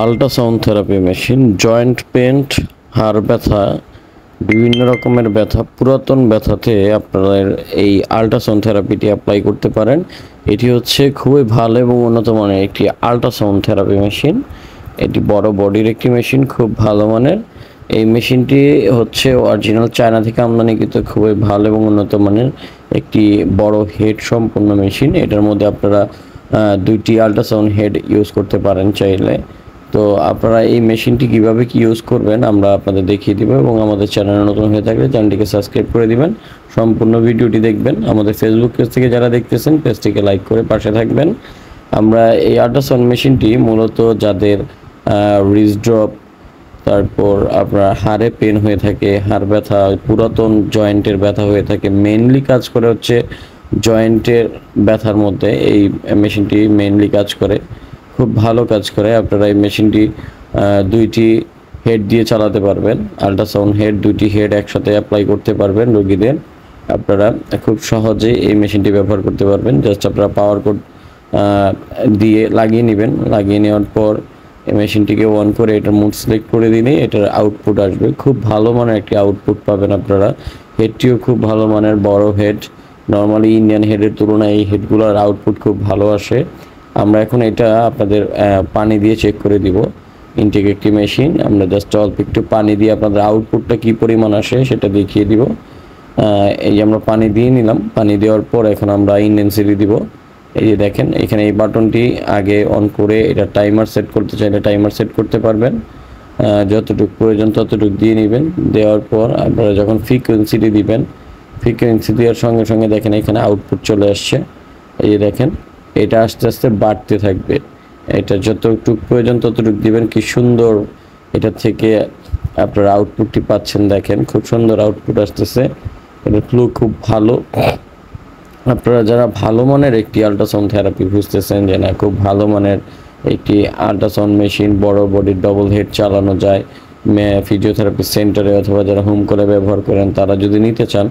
Ultrasound therapy machine joint pain, হাড় ব্যথা, বিভিন্ন রকমের ব্যথা, পুরাতন ব্যথাতে আপনাদের এই আল্ট্রাসাউন্ড থেরাপিটি অ্যাপ্লাই করতে পারেন। এটি হচ্ছে খুবই ভালো এবং উন্নত মানের একটি আল্ট্রাসাউন্ড থেরাপি মেশিন। এটি বড় বডির একটি মেশিন, খুব ভালো মানের। এই মেশিনটি হচ্ছে অরিজিনাল চায়না থেকে আমদানিকৃত খুবই ভালো এবং উন্নত মানের একটি বড় হেড সম্পূর্ণ মেশিন। এটার মধ্যে আপনারা দুইটি আল্ট্রাসাউন্ড হেড ইউজ করতে পারেন চাইলে। তো আপনারা এই মেশিনটি কিভাবে কি ইউজ করবেন আমরা আপনাদের দেখিয়ে দিব, এবং আমাদের চ্যানেলে নতুন হয়ে থাকলে চ্যানেলটিকে সাবস্ক্রাইব করে দিবেন, সম্পূর্ণ ভিডিওটি দেখবেন। আমাদের ফেসবুক পেজ থেকে যারা দেখতেছেন পেজটিকে লাইক করে পাশে থাকবেন। আমরা এই আল্ট্রাসাউন্ড মেশিনটি মূলত যাদের রিস্ট ড্রপ, তারপর আপনার হাড়ে পেন হয়ে থাকে, হাড় ব্যথা, পুরাতন জয়েন্টের ব্যথা হয়ে থাকে, মেইনলি কাজ করে হচ্ছে জয়েন্টের ব্যথার মধ্যে এই মেশিনটি মেইনলি কাজ করে, খুব ভালো কাজ করে। আপনারা এই মেশিনটি দুইটি হেড দিয়ে চালাতে পারবেন, আল্ট্রাসাউন্ড হেড, দুইটি হেড একসাথে অ্যাপ্লাই করতে পারবেন রোগীদের। আপনারা খুব সহজেই এই মেশিনটি ব্যবহার করতে পারবেন। জাস্ট আপনারা পাওয়ার কোড দিয়ে লাগিয়ে নেবেন। লাগিয়ে নেওয়ার পর এই মেশিনটিকে অন করে এটার মুড সিলেক্ট করে দিলে এটার আউটপুট আসবে। খুব ভালো মানের একটি আউটপুট পাবেন আপনারা। হেডটিও খুব ভালো মানের, বড় হেড। নর্মালি ইন্ডিয়ান হেডের তুলনায় এই হেডগুলোর আউটপুট খুব ভালো আসে। আমরা এখন এটা আপনাদের পানি দিয়ে চেক করে দিব। ইনটেক একটি মেশিন, আমরা জাস্ট অল্প একটু পানি দিয়ে আপনাদের আউটপুটটা কী পরিমাণ আসে সেটা দেখিয়ে দিব। এই যে আমরা পানি দিয়ে নিলাম, পানি দেওয়ার পর এখন আমরা ইনটেনসিটি দিব। এই যে দেখেন এখানে এই বাটনটি আগে অন করে এটা টাইমার সেট করতে চাইলে টাইমার সেট করতে পারবেন। যতটুকু প্রয়োজন ততটুকু দিয়ে নেবেন। দেওয়ার পর আপনারা যখন ফ্রিকোয়েন্সিটি দিবেন, ফ্রিকোয়েন্সি দেওয়ার সঙ্গে সঙ্গে দেখেন এখানে আউটপুট চলে আসছে। এই যে দেখেন এটা আস্তে আস্তে বাড়তে থাকবে। এটা যতটুকু প্রয়োজন ততটুকু দিবেন। কি সুন্দর এটা থেকে আপনারা আউটপুটটি পাচ্ছেন, দেখেন খুব সুন্দর আউটপুট আসতেছে। এটা ফ্লো খুব ভালো। আপনারা যারা ভালো মানের একটি আল্ট্রাসাউন্ড থেরাপি খুঁজতেছেন, যে না খুব ভালো মানের একটি আল্ট্রাসাউন্ড মেশিন, বড় বডির ডবল হেড চালানো যায় ফিজিওথেরাপি সেন্টারে অথবা যারা হোম করে ব্যবহার করেন, তারা যদি নিতে চান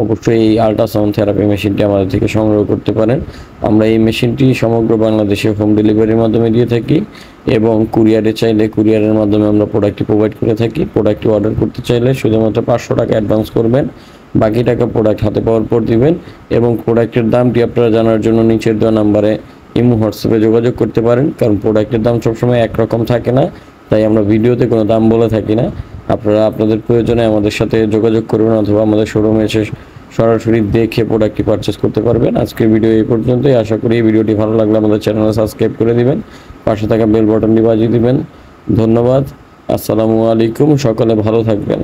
অবশ্যই এই আল্ট্রাসাউন্ড থেরাপি মেশিনটি আমাদের থেকে সংগ্রহ করতে পারেন। আমরা এই মেশিনটি সমগ্র বাংলাদেশে হোম ডেলিভারির মাধ্যমে দিয়ে থাকি, এবং কুরিয়ারে চাইলে কুরিয়ারের মাধ্যমে আমরা প্রোডাক্টটি প্রোভাইড করে থাকি। প্রোডাক্টটি অর্ডার করতে চাইলে শুধুমাত্র 500 টাকা অ্যাডভান্স করবেন, বাকি টাকা প্রোডাক্ট হাতে পাওয়ার পর দিবেন। এবং প্রোডাক্টের দামটি আপনারা জানার জন্য নিচের দেওয়া নাম্বারে ইমো হোয়াটসঅ্যাপে যোগাযোগ করতে পারেন, কারণ প্রোডাক্টের দাম সবসময় একরকম থাকে না, তাই আমরা ভিডিওতে কোনো দাম বলে থাকি না। আপনারা আপনাদের প্রয়োজনে আমাদের সাথে যোগাযোগ করবেন অথবা আমাদের শোরুমে এসে সরাসরি দেখে প্রোডাক্টটি পারচেস করতে পারবেন। আজকের ভিডিও এই পর্যন্তই। আশা করি এই ভিডিওটি ভালো লাগলে আমাদের চ্যানেলে সাবস্ক্রাইব করে দিবেন, পাশে থাকা বেল বাটনটি বাজিয়ে দিবেন। ধন্যবাদ। আসসালামু আলাইকুম। সকলে ভালো থাকবেন।